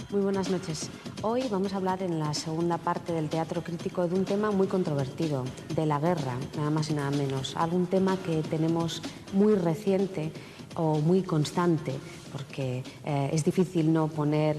Muy buenas noches. Hoy vamos a hablar en la segunda parte del teatro crítico de un tema muy controvertido, de la guerra, nada más y nada menos. Algún tema que tenemos muy reciente o muy constante, porque es difícil no poner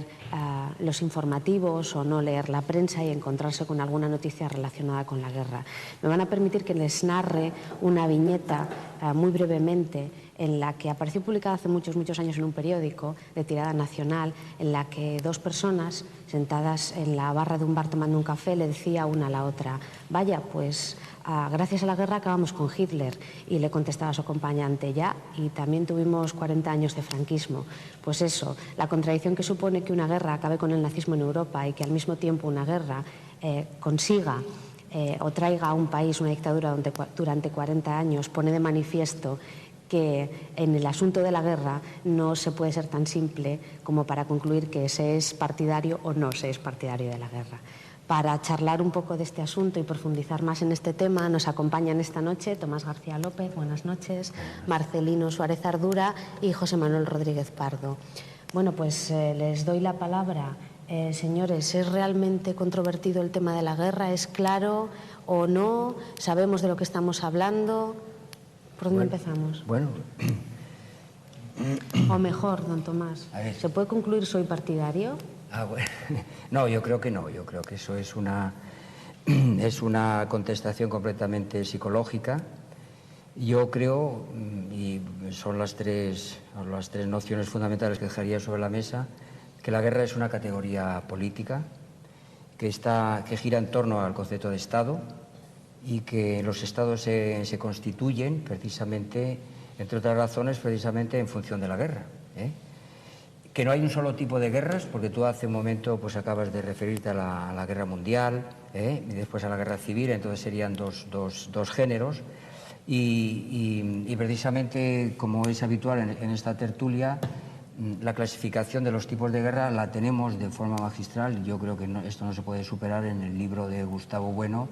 los informativos o no leer la prensa y encontrarse con alguna noticia relacionada con la guerra. Me van a permitir que les narre una viñeta muy brevemente en la que apareció publicada hace muchos años en un periódico de tirada nacional, en la que dos personas sentadas en la barra de un bar tomando un café le decía una a la otra: vaya, pues gracias a la guerra acabamos con Hitler. Y le contestaba a su acompañante: ya, y también tuvimos 40 años de franquismo. Pues eso, la contradicción que supone que una guerra acabe con el nazismo en Europa y que al mismo tiempo una guerra consiga o traiga a un país una dictadura durante 40 años, pone de manifiesto que en el asunto de la guerra no se puede ser tan simple como para concluir que se es partidario o no se es partidario de la guerra. Para charlar un poco de este asunto y profundizar más en este tema, nos acompañan esta noche Tomás García López, buenas noches, Marcelino Suárez Ardura y José Manuel Rodríguez Pardo. Bueno, pues les doy la palabra. Señores, ¿es realmente controvertido el tema de la guerra? ¿Es claro o no? ¿Sabemos de lo que estamos hablando? ¿Por dónde empezamos? Bueno. O mejor, don Tomás, ¿se puede concluir soy partidario? Bueno. No, yo creo que no. Yo creo que eso es una contestación completamente psicológica. Yo creo, y son las tres nociones fundamentales que dejaría sobre la mesa, que la guerra es una categoría política que gira en torno al concepto de Estado, y que los estados se constituyen precisamente, entre otras razones, precisamente en función de la guerra. Que no hay un solo tipo de guerras, porque tú hace un momento pues acabas de referirte a la guerra mundial y después a la guerra civil, entonces serían dos géneros. Y precisamente, como es habitual en esta tertulia, la clasificación de los tipos de guerra la tenemos de forma magistral. Yo creo que esto no se puede superar en el libro de Gustavo Bueno,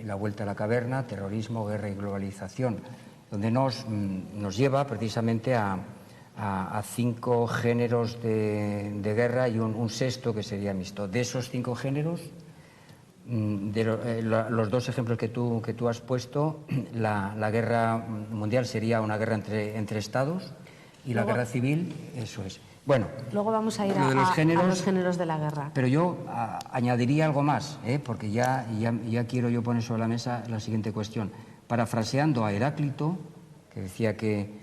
La vuelta a la caverna, terrorismo, guerra y globalización, donde nos lleva precisamente a 5 géneros de guerra y un sexto que sería mixto. De esos 5 géneros, los 2 ejemplos que tú has puesto, la guerra mundial sería una guerra entre estados, y la guerra civil, eso es. Bueno, luego vamos a ir a los géneros de la guerra. Pero yo añadiría algo más, porque ya quiero yo poner sobre la mesa la siguiente cuestión. Parafraseando a Heráclito, que decía que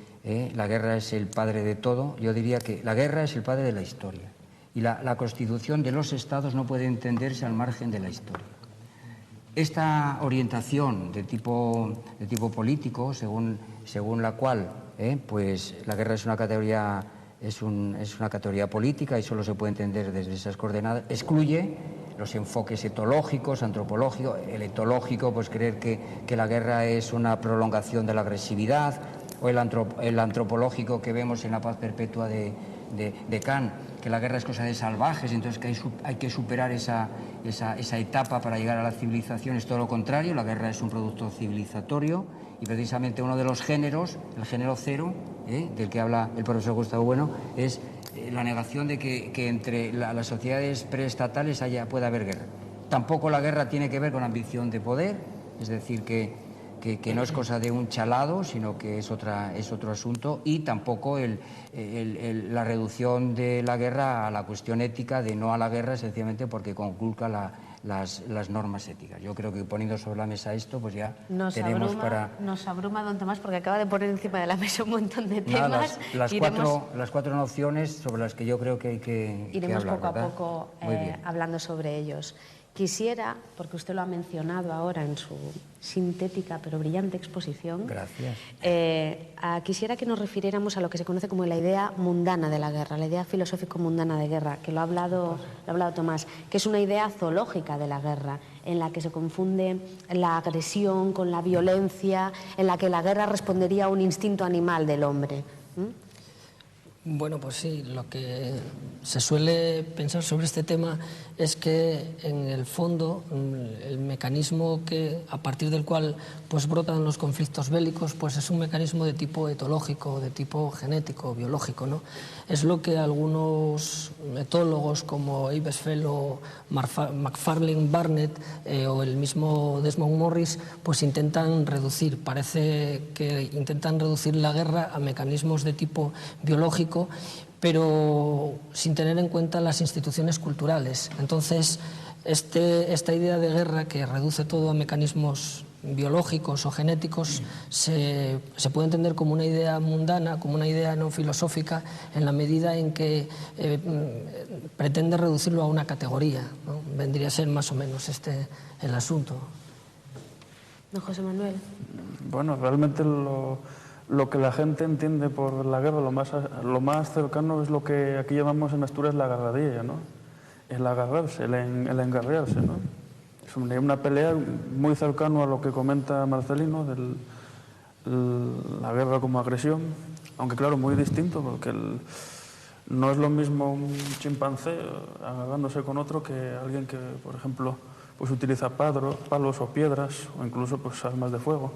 la guerra es el padre de todo, yo diría que la guerra es el padre de la historia. Y la constitución de los estados no puede entenderse al margen de la historia. Esta orientación de tipo político, según la cual pues la guerra es una categoría política y solo se puede entender desde esas coordenadas, excluye los enfoques etológicos, antropológicos. El etológico, pues creer que la guerra es una prolongación de la agresividad, o el antropológico que vemos en La paz perpetua de Kant, que la guerra es cosa de salvajes, entonces que hay que superar esa etapa para llegar a la civilización. Es todo lo contrario, la guerra es un producto civilizatorio, y precisamente uno de los géneros, el género cero, del que habla el profesor Gustavo Bueno, es la negación de que entre las sociedades preestatales pueda haber guerra. Tampoco la guerra tiene que ver con ambición de poder, es decir, que no es cosa de un chalado, sino que es otro asunto, y tampoco la reducción de la guerra a la cuestión ética de no a la guerra, sencillamente porque conculca las normas éticas. Yo creo que poniendo sobre la mesa esto, pues ya tenemos Nos abruma, don Tomás, porque acaba de poner encima de la mesa un montón de temas. Las 4 nociones sobre las que yo creo que hay que iremos hablar, poco a ¿verdad? poco hablando sobre ellos. Quisiera, porque usted lo ha mencionado ahora en su sintética pero brillante exposición. Gracias. Quisiera que nos refiriéramos a lo que se conoce como la idea mundana de la guerra, la idea filosófico-mundana de guerra, que lo ha hablado Tomás, que es una idea zoológica de la guerra, en la que se confunde la agresión con la violencia, en la que la guerra respondería a un instinto animal del hombre. Bueno, pues sí, lo que se suele pensar sobre este tema es que en el fondo el mecanismo a partir del cual pues brotan los conflictos bélicos pues es un mecanismo de tipo etológico, de tipo genético, biológico, ¿no? Es lo que algunos etólogos como Ives Fellow, McFarlane Barnett o el mismo Desmond Morris pues intentan reducir. Parece que intentan reducir la guerra a mecanismos de tipo biológico, pero sin tener en cuenta las instituciones culturales. Entonces, esta idea de guerra que reduce todo a mecanismos biológicos o genéticos se puede entender como una idea mundana, como una idea no filosófica, en la medida en que pretende reducirlo a una categoría, ¿no? Vendría a ser más o menos el asunto. Don José Manuel. Bueno, realmente lo que la gente entiende por la guerra, lo más cercano es lo que aquí llamamos en Asturias la agarradilla, ¿no? El agarrarse, el engarrearse, ¿no? Es una pelea muy cercano a lo que comenta Marcelino de la guerra como agresión, aunque claro, muy distinto, porque no es lo mismo un chimpancé agarrándose con otro que alguien que, por ejemplo, pues utiliza palos o piedras o incluso pues armas de fuego.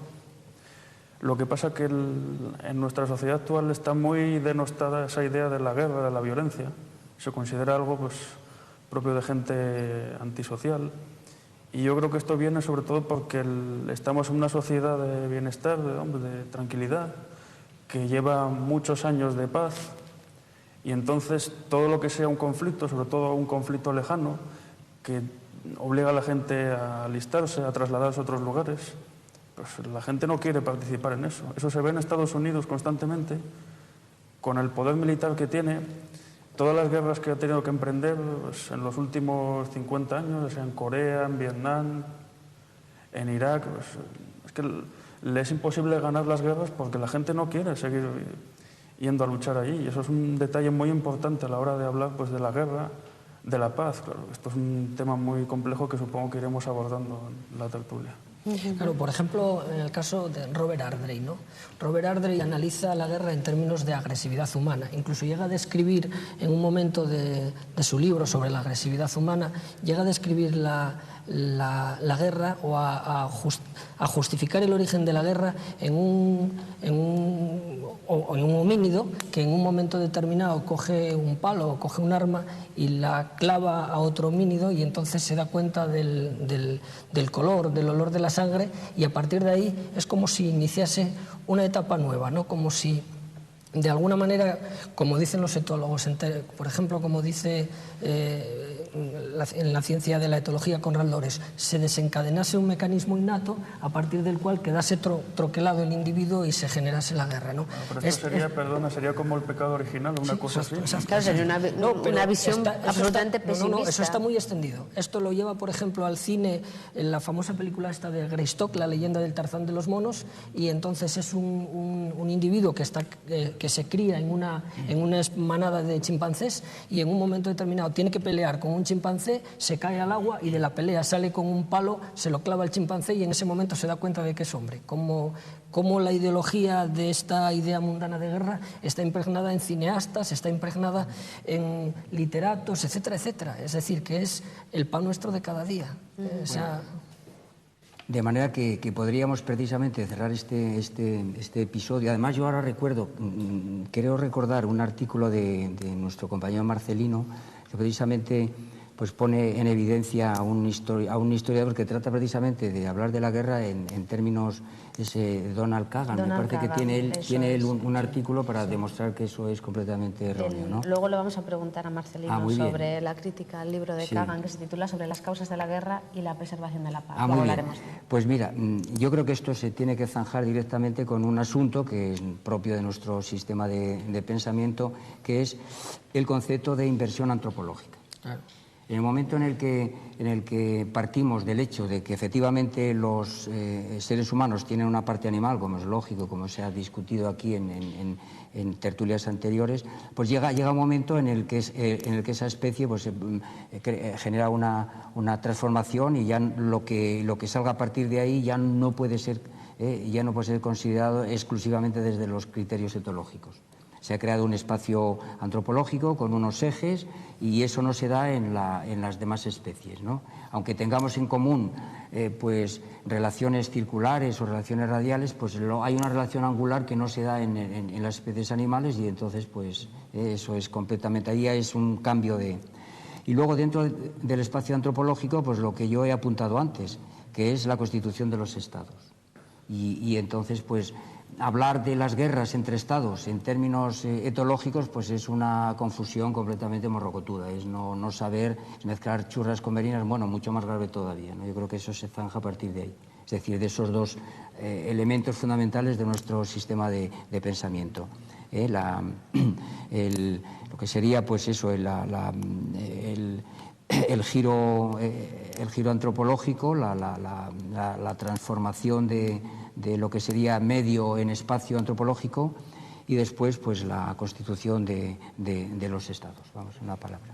Lo que pasa es que en nuestra sociedad actual está muy denostada esa idea de la guerra, de la violencia. Se considera algo pues propio de gente antisocial. Y yo creo que esto viene sobre todo porque estamos en una sociedad de bienestar, de tranquilidad, que lleva muchos años de paz. Y entonces todo lo que sea un conflicto, sobre todo un conflicto lejano, que obliga a la gente a alistarse, a trasladarse a otros lugares, pues la gente no quiere participar en eso. Eso se ve en Estados Unidos constantemente, con el poder militar que tiene. Todas las guerras que ha tenido que emprender pues, en los últimos 50 años, en Corea, en Vietnam, en Irak, pues, es que le es imposible ganar las guerras porque la gente no quiere seguir yendo a luchar allí. Y eso es un detalle muy importante a la hora de hablar pues, de la guerra, de la paz. Claro, esto es un tema muy complejo que supongo que iremos abordando en la tertulia. Claro, por ejemplo, en el caso de Robert Ardrey, ¿no? Robert Ardrey analiza la guerra en términos de agresividad humana. Incluso llega a describir, en un momento de su libro sobre la agresividad humana, llega a describir la guerra o a justificar el origen de la guerra en un homínido que en un momento determinado coge un palo o coge un arma y la clava a otro homínido y entonces se da cuenta del color, del olor de la sangre, y a partir de ahí es como si iniciase una etapa nueva, ¿no? Como si de alguna manera, como dicen los etólogos, por ejemplo, como dice en la ciencia de la etología Conrad Lorenz, se desencadenase un mecanismo innato a partir del cual quedase troquelado el individuo y se generase la guerra, ¿no? Pero esto sería como el pecado original, una cosa así. Claro, sería una visión absolutamente pesimista. No, eso está muy extendido. Esto lo lleva, por ejemplo, al cine, en la famosa película esta de Greystock, la leyenda del Tarzán de los monos, y entonces es un individuo que se cría en una manada de chimpancés y en un momento determinado tiene que pelear con un chimpancé, se cae al agua y de la pelea sale con un palo, se lo clava al chimpancé y en ese momento se da cuenta de que es hombre. Como la ideología de esta idea mundana de guerra está impregnada en cineastas, está impregnada en literatos, etcétera, etcétera. Es decir, que es el pan nuestro de cada día. De manera que podríamos precisamente cerrar este episodio. Además, yo ahora creo recordar un artículo de nuestro compañero Marcelino, que precisamente pues pone en evidencia a un historiador que trata precisamente de hablar de la guerra en términos Donald Kagan. Me parece que tiene él un artículo para demostrar que eso es completamente erróneo, ¿no? Luego le vamos a preguntar a Marcelino sobre la crítica al libro de Kagan que se titula Sobre las causas de la guerra y la preservación de la paz. Luego hablaremos. Pues mira, yo creo que esto se tiene que zanjar directamente con un asunto que es propio de nuestro sistema de pensamiento, que es el concepto de inversión antropológica. Claro. En el momento en el que partimos del hecho de que efectivamente los seres humanos tienen una parte animal, como es lógico, como se ha discutido aquí en tertulias anteriores, pues llega un momento en el que esa especie pues, genera una transformación y ya lo que salga a partir de ahí ya no puede ser considerado exclusivamente desde los criterios etológicos. Se ha creado un espacio antropológico con unos ejes y eso no se da en las demás especies, ¿no? Aunque tengamos en común pues relaciones circulares o relaciones radiales, pues hay una relación angular que no se da en las especies animales y entonces pues eso es completamente, ahí es un cambio de... Y luego dentro del espacio antropológico, pues lo que yo he apuntado antes, que es la constitución de los estados. Y entonces pues hablar de las guerras entre estados en términos etológicos pues es una confusión completamente morrocotuda, es no saber, es mezclar churras con merinas, bueno, mucho más grave todavía, ¿no? Yo creo que eso se zanja a partir de ahí, es decir, de esos dos elementos fundamentales de nuestro sistema de pensamiento. Lo que sería pues eso, el giro antropológico, la transformación de lo que sería medio en espacio antropológico y después pues la constitución de los estados, vamos, una palabra.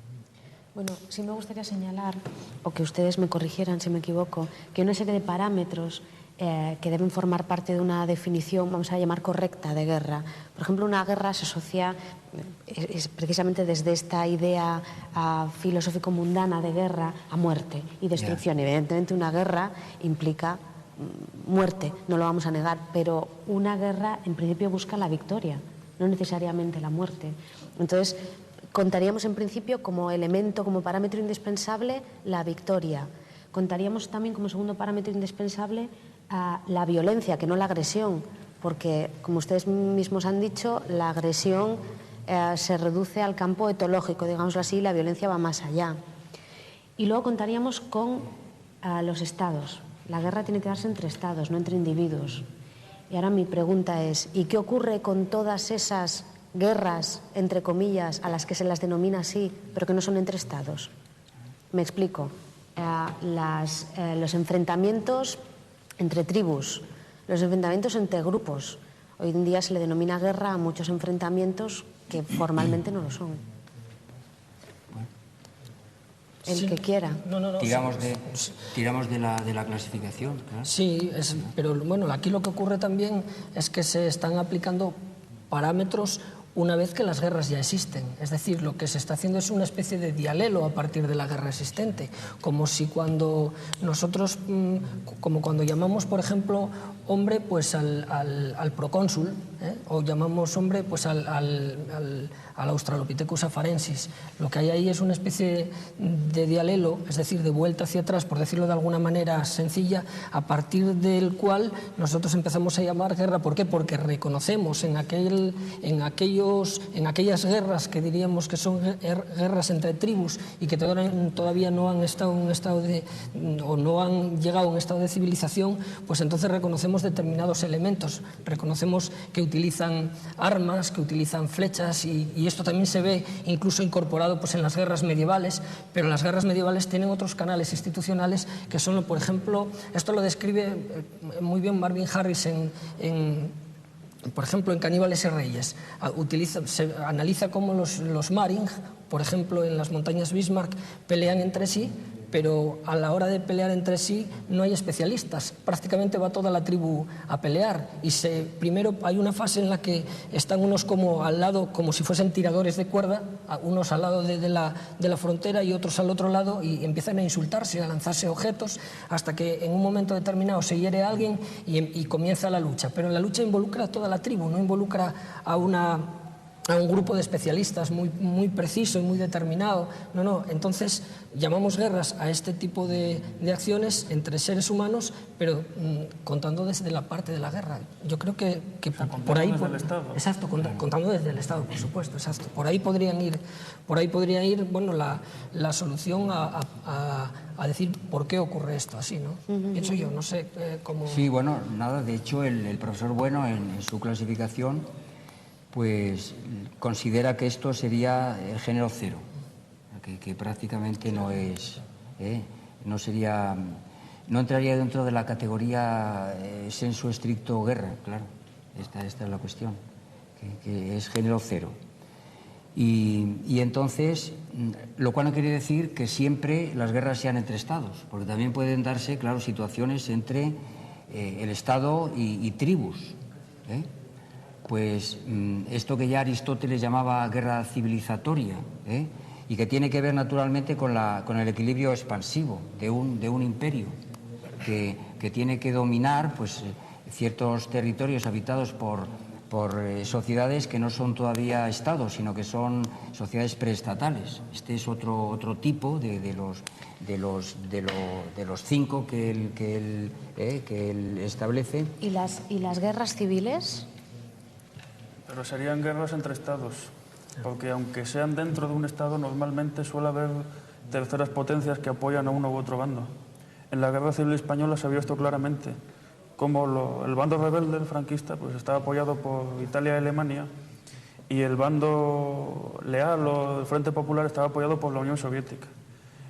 Bueno, sí me gustaría señalar, o que ustedes me corrigieran si me equivoco, que una serie de parámetros que deben formar parte de una definición, vamos a llamar correcta, de guerra. Por ejemplo, una guerra se asocia precisamente desde esta idea filosófico-mundana de guerra a muerte y destrucción. Yeah. Evidentemente una guerra implica muerte, no lo vamos a negar, pero una guerra en principio busca la victoria, no necesariamente la muerte. Entonces, contaríamos en principio como elemento, como parámetro indispensable, la victoria. Contaríamos también como segundo parámetro indispensable la violencia, que no la agresión, porque, como ustedes mismos han dicho, la agresión se reduce al campo etológico, digámoslo así, la violencia va más allá. Y luego contaríamos con los estados. La guerra tiene que darse entre estados, no entre individuos. Y ahora mi pregunta es, ¿y qué ocurre con todas esas guerras, entre comillas, a las que se las denomina así, pero que no son entre estados? Me explico. Los enfrentamientos entre tribus, los enfrentamientos entre grupos. Hoy en día se le denomina guerra a muchos enfrentamientos que formalmente no lo son. El que quiera. Tiramos de la clasificación. ¿Claro? Sí, pero bueno, aquí lo que ocurre también es que se están aplicando parámetros una vez que las guerras ya existen. Es decir, lo que se está haciendo es una especie de dialelo a partir de la guerra existente, como si cuando nosotros, como cuando llamamos, por ejemplo, hombre pues al procónsul, o llamamos hombre pues al Australopithecus afarensis. Lo que hay ahí es una especie de dialelo, es decir, de vuelta hacia atrás, por decirlo de alguna manera sencilla, a partir del cual nosotros empezamos a llamar guerra. ¿Por qué? Porque reconocemos en aquellas guerras que diríamos que son guerras entre tribus y que todavía no han estado en un estado o no han llegado a un estado de civilización, pues entonces reconocemos determinados elementos, reconocemos que utilizan armas, que utilizan flechas y esto también se ve incluso incorporado pues en las guerras medievales, pero las guerras medievales tienen otros canales institucionales que son, por ejemplo, esto lo describe muy bien Marvin Harris por ejemplo, en Caníbales y Reyes. Se analiza cómo los Maring, por ejemplo, en las montañas Bismarck, pelean entre sí, pero a la hora de pelear entre sí no hay especialistas. Prácticamente va toda la tribu a pelear. Y primero hay una fase en la que están unos como al lado, como si fuesen tiradores de cuerda, unos al lado de la frontera y otros al otro lado, y empiezan a insultarse, a lanzarse objetos, hasta que en un momento determinado se hiere a alguien y comienza la lucha. Pero la lucha involucra a toda la tribu, no involucra a un grupo de especialistas muy preciso y muy determinado. No. Entonces llamamos guerras a este tipo de acciones entre seres humanos, pero contando desde la parte de la guerra. Yo creo que por ahí... Desde el Estado. Exacto, contando desde el Estado, por supuesto, exacto. Por ahí podrían ir bueno, la solución a decir por qué ocurre esto así, ¿no? Pienso yo, no sé cómo... Sí, bueno, nada, de hecho el profesor Bueno en su clasificación pues considera que esto sería el género cero, que prácticamente no es, no entraría dentro de la categoría sensu estricto guerra, claro, esta es la cuestión, que es género cero. Y entonces, lo cual no quiere decir que siempre las guerras sean entre estados, porque también pueden darse, claro, situaciones entre el Estado y tribus, pues esto que ya Aristóteles llamaba guerra civilizatoria, y que tiene que ver naturalmente con el equilibrio expansivo de un imperio que tiene que dominar pues, ciertos territorios habitados por sociedades que no son todavía estados, sino que son sociedades preestatales. Este es otro tipo de los 5 que él establece. ¿Y las guerras civiles? Pero serían guerras entre estados, porque aunque sean dentro de un estado, normalmente suele haber terceras potencias que apoyan a uno u otro bando. En la Guerra Civil Española se vio esto claramente, como el bando rebelde, el franquista, pues estaba apoyado por Italia y Alemania, y el bando leal o el Frente Popular estaba apoyado por la Unión Soviética.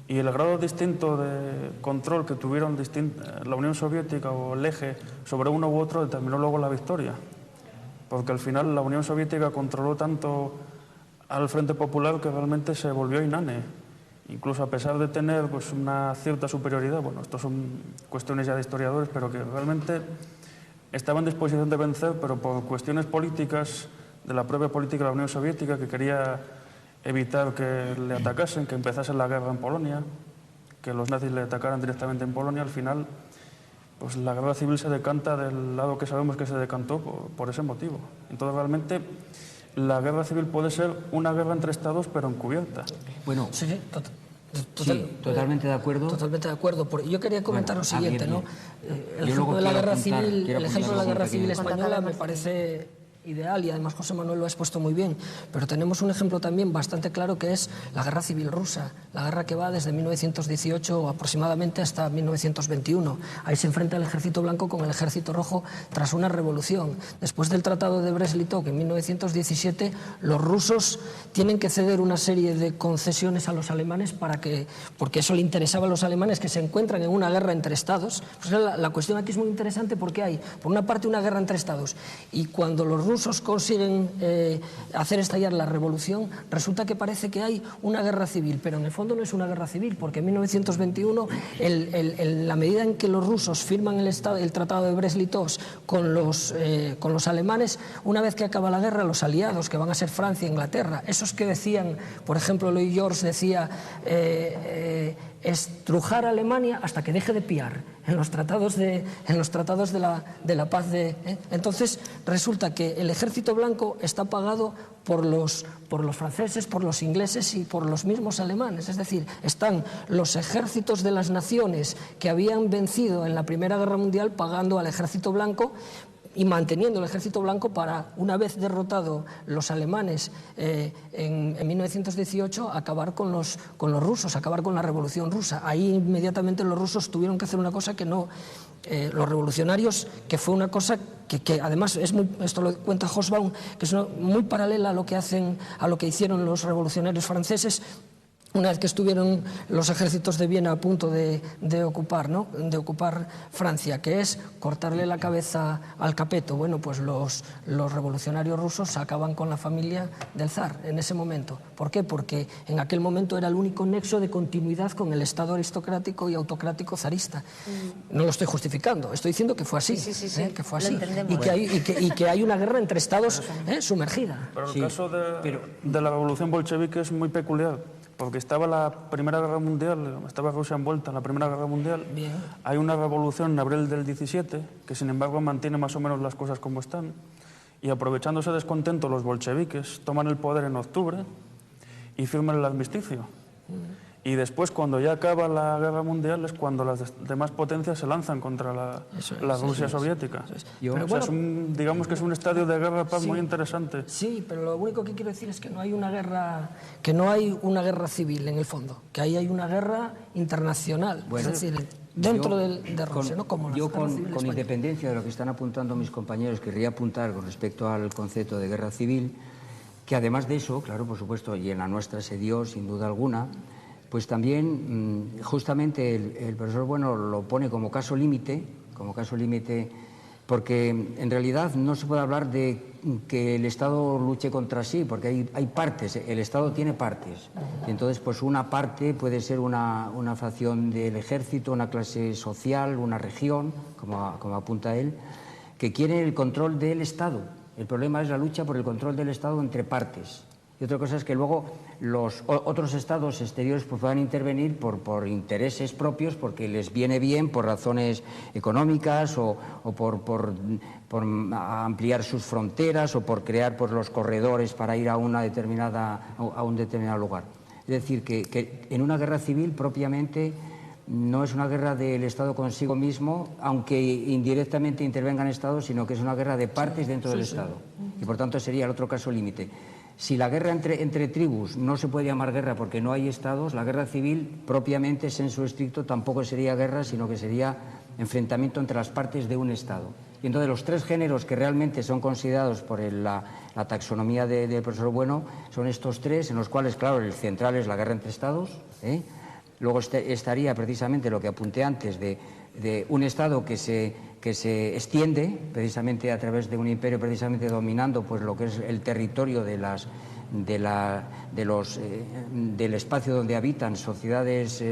Y el grado distinto de control que tuvieron la Unión Soviética o el eje sobre uno u otro determinó luego la victoria, porque al final la Unión Soviética controló tanto al Frente Popular que realmente se volvió inane. Incluso a pesar de tener pues, una cierta superioridad, bueno, esto son cuestiones ya de historiadores, pero que realmente estaba en disposición de vencer, pero por cuestiones políticas, de la propia política de la Unión Soviética, que quería evitar que le atacasen, que empezase la guerra en Polonia, que los nazis le atacaran directamente en Polonia, al final pues la guerra civil se decanta del lado que sabemos que se decantó por ese motivo. Entonces realmente la guerra civil puede ser una guerra entre estados, pero encubierta. Bueno, sí, totalmente de acuerdo. Totalmente de acuerdo. Yo quería comentar lo siguiente, ¿no? El ejemplo de la guerra civil española me parece ideal y además José Manuel lo ha expuesto muy bien, pero tenemos un ejemplo también bastante claro que es la guerra civil rusa, la guerra que va desde 1918 aproximadamente hasta 1921. Ahí se enfrenta el ejército blanco con el ejército rojo tras una revolución. Después del tratado de Brest-Litovsk en 1917, los rusos tienen que ceder una serie de concesiones a los alemanes porque eso le interesaba a los alemanes, que se encuentran en una guerra entre estados. Pues la cuestión aquí es muy interesante porque hay, por una parte, una guerra entre estados, y cuando los rusos consiguen hacer estallar la revolución, resulta que parece que hay una guerra civil, pero en el fondo no es una guerra civil, porque en 1921, la medida en que los rusos firman el tratado de Brest-Litovsk con los alemanes, una vez que acaba la guerra, los aliados, que van a ser Francia e Inglaterra, esos que decían, por ejemplo, Lloyd George decía estrujar a Alemania hasta que deje de piar en los tratados de la paz Entonces resulta que el ejército blanco está pagado por los franceses, por los ingleses y por los mismos alemanes. Es decir, están los ejércitos de las naciones que habían vencido en la Primera Guerra Mundial pagando al ejército blanco y manteniendo el ejército blanco para, una vez derrotado los alemanes en 1918, acabar con los rusos, acabar con la revolución rusa. Ahí inmediatamente los rusos tuvieron que hacer una cosa que no... los revolucionarios, que fue una cosa que además es muy, esto lo cuenta Hobsbawm, que es muy paralela a lo que hicieron los revolucionarios franceses una vez que estuvieron los ejércitos de Viena a punto de ocupar Francia, que es cortarle la cabeza al Capeto. Bueno, pues los revolucionarios rusos acaban con la familia del zar en ese momento. ¿Por qué? Porque en aquel momento era el único nexo de continuidad con el Estado aristocrático y autocrático zarista. No lo estoy justificando, estoy diciendo que fue así, que fue así, y que hay una guerra entre estados sumergida. Pero el caso de la revolución bolchevique es muy peculiar, porque estaba la Primera Guerra Mundial, estaba Rusia envuelta en la Primera Guerra Mundial. Bien. Hay una revolución en abril del 17, que sin embargo mantiene más o menos las cosas como están, y aprovechando ese descontento los bolcheviques toman el poder en octubre y firman el armisticio. Y después, cuando ya acaba la Guerra Mundial, es cuando las demás potencias se lanzan contra la Rusia soviética. Digamos que es un estadio de guerra-paz muy interesante. Sí, pero lo único que quiero decir es que no hay una guerra civil en el fondo, que ahí hay una guerra internacional, bueno, es decir, dentro de Rusia, ¿no? Como yo con independencia de lo que están apuntando mis compañeros, querría apuntar con respecto al concepto de guerra civil, que además de eso, claro, por supuesto, y en la nuestra se dio sin duda alguna, pues también justamente el profesor Bueno lo pone como caso límite, porque en realidad no se puede hablar de que el Estado luche contra sí, porque hay partes, el Estado tiene partes, y entonces pues una parte puede ser una fracción del ejército, una clase social, una región, como apunta él, que quiere el control del Estado, El problema es la lucha por el control del Estado entre partes. Y otra cosa es que luego los otros estados exteriores pues, puedan intervenir por intereses propios, porque les viene bien por razones económicas o por ampliar sus fronteras o por crear pues, los corredores para ir a un determinado lugar. Es decir, que en una guerra civil propiamente no es una guerra del Estado consigo mismo, aunque indirectamente intervengan estados, sino que es una guerra de partes dentro del Estado. Y por tanto sería el otro caso límite. Si la guerra entre tribus no se puede llamar guerra porque no hay estados, la guerra civil propiamente, sensu estricto, tampoco sería guerra, sino que sería enfrentamiento entre las partes de un estado. Y entonces los tres géneros que realmente son considerados por la taxonomía del profesor Bueno son estos tres, en los cuales, claro, el central es la guerra entre estados, Luego estaría precisamente lo que apunté antes de un estado que se extiende precisamente a través de un imperio, precisamente dominando pues lo que es el territorio del espacio donde habitan sociedades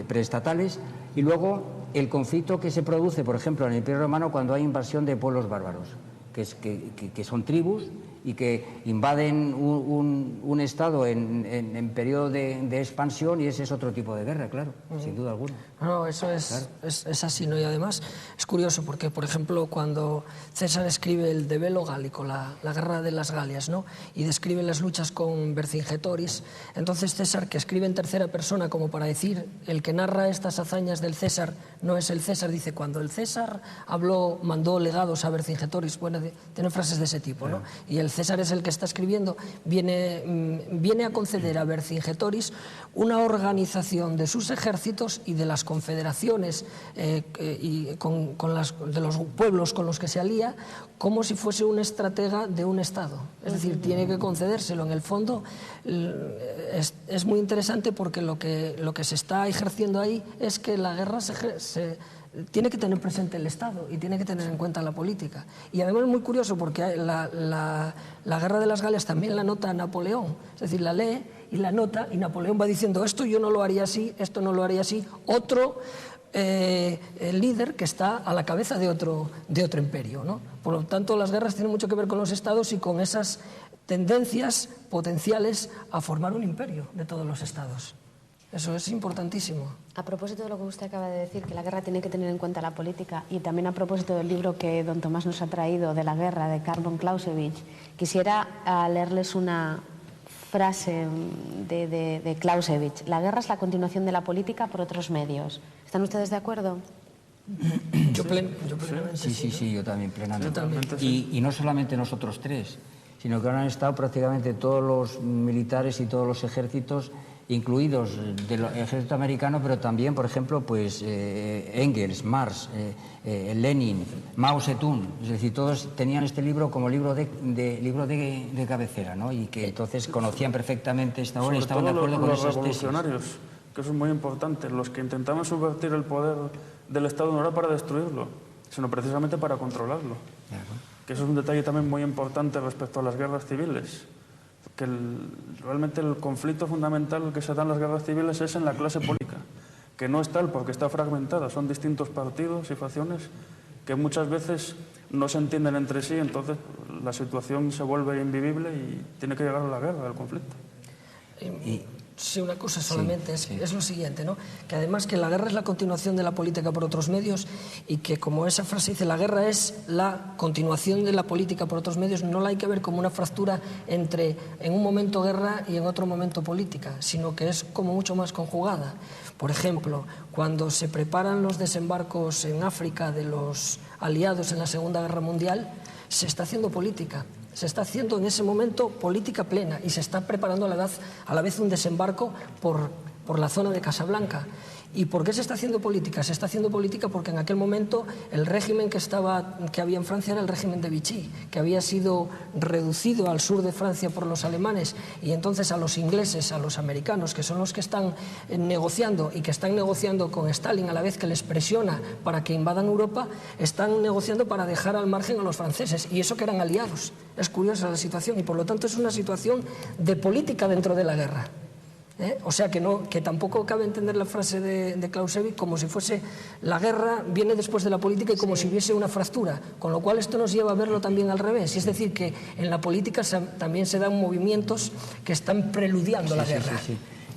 preestatales, y luego el conflicto que se produce, por ejemplo, en el Imperio Romano cuando hay invasión de pueblos bárbaros, que son tribus y que invaden un estado en periodo de expansión, y ese es otro tipo de guerra, claro, sin duda alguna. No, eso es, claro. Es así, ¿no? Y además es curioso porque, por ejemplo, cuando César escribe el De Bello Gallico, la guerra de las Galias, ¿no? Y describe las luchas con Vercingetoris, entonces César, que escribe en tercera persona como para decir, el que narra estas hazañas del César no es el César, dice, cuando el César mandó legados a Vercingetoris, bueno, tiene frases de ese tipo, ¿no? Y el César es el que está escribiendo, viene a conceder a Vercingetoris una organización de sus ejércitos y de las confederaciones de los pueblos con los que se alía, como si fuese un estratega de un Estado. Es decir, tiene que concedérselo. En el fondo es muy interesante porque lo que se está ejerciendo ahí es que la guerra tiene que tener presente el Estado y tiene que tener en cuenta la política. Y además es muy curioso porque la guerra de las Galias también la nota Napoleón, es decir, la lee y la nota, y Napoleón va diciendo esto yo no lo haría así, esto no lo haría así, otro líder que está a la cabeza de otro imperio, ¿no? Por lo tanto, las guerras tienen mucho que ver con los estados y con esas tendencias potenciales a formar un imperio de todos los estados. Eso es importantísimo. A propósito de lo que usted acaba de decir, que la guerra tiene que tener en cuenta la política, y también a propósito del libro que don Tomás nos ha traído, de la guerra, de Karl von Clausewitz, quisiera leerles una frase de Clausewitz. La guerra es la continuación de la política por otros medios. ¿Están ustedes de acuerdo? Yo plenamente sí, yo también plenamente. Totalmente. Y no solamente nosotros tres, sino que ahora han estado prácticamente todos los militares y todos los ejércitos, incluidos del ejército americano, pero también, por ejemplo, pues Engels, Marx, Lenin, Mao Zedong, es decir, todos tenían este libro como libro de cabecera, ¿no? Y que entonces conocían perfectamente esta obra y estaban de acuerdo con esas tesis. Los revolucionarios, que eso es muy importante, los que intentaban subvertir el poder del Estado no era para destruirlo, sino precisamente para controlarlo. Que eso es un detalle también muy importante respecto a las guerras civiles. Que realmente el conflicto fundamental que se da en las guerras civiles es en la clase política, que no es tal porque está fragmentada, son distintos partidos y facciones que muchas veces no se entienden entre sí, entonces la situación se vuelve invivible y tiene que llegar a la guerra, al conflicto. Sí, una cosa solamente, es lo siguiente, ¿no? Que además que la guerra es la continuación de la política por otros medios, y que, como esa frase dice, la guerra es la continuación de la política por otros medios, no la hay que ver como una fractura entre en un momento guerra y en otro momento política, sino que es como mucho más conjugada. Por ejemplo, cuando se preparan los desembarcos en África de los aliados en la Segunda Guerra Mundial, se está haciendo política. Se está haciendo en ese momento política plena y se está preparando a la vez un desembarco por la zona de Casablanca. ¿Y por qué se está haciendo política? Se está haciendo política porque en aquel momento el régimen que había en Francia era el régimen de Vichy, que había sido reducido al sur de Francia por los alemanes, y entonces a los ingleses, a los americanos, que son los que están negociando y que están negociando con Stalin a la vez que les presiona para que invadan Europa, están negociando para dejar al margen a los franceses, y eso que eran aliados. Es curiosa la situación y por lo tanto es una situación de política dentro de la guerra. O sea que tampoco cabe entender la frase de Clausewitz como si fuese la guerra viene después de la política y como si hubiese una fractura, con lo cual esto nos lleva a verlo también al revés, y es decir, que en la política también se dan movimientos que están preludiando la guerra.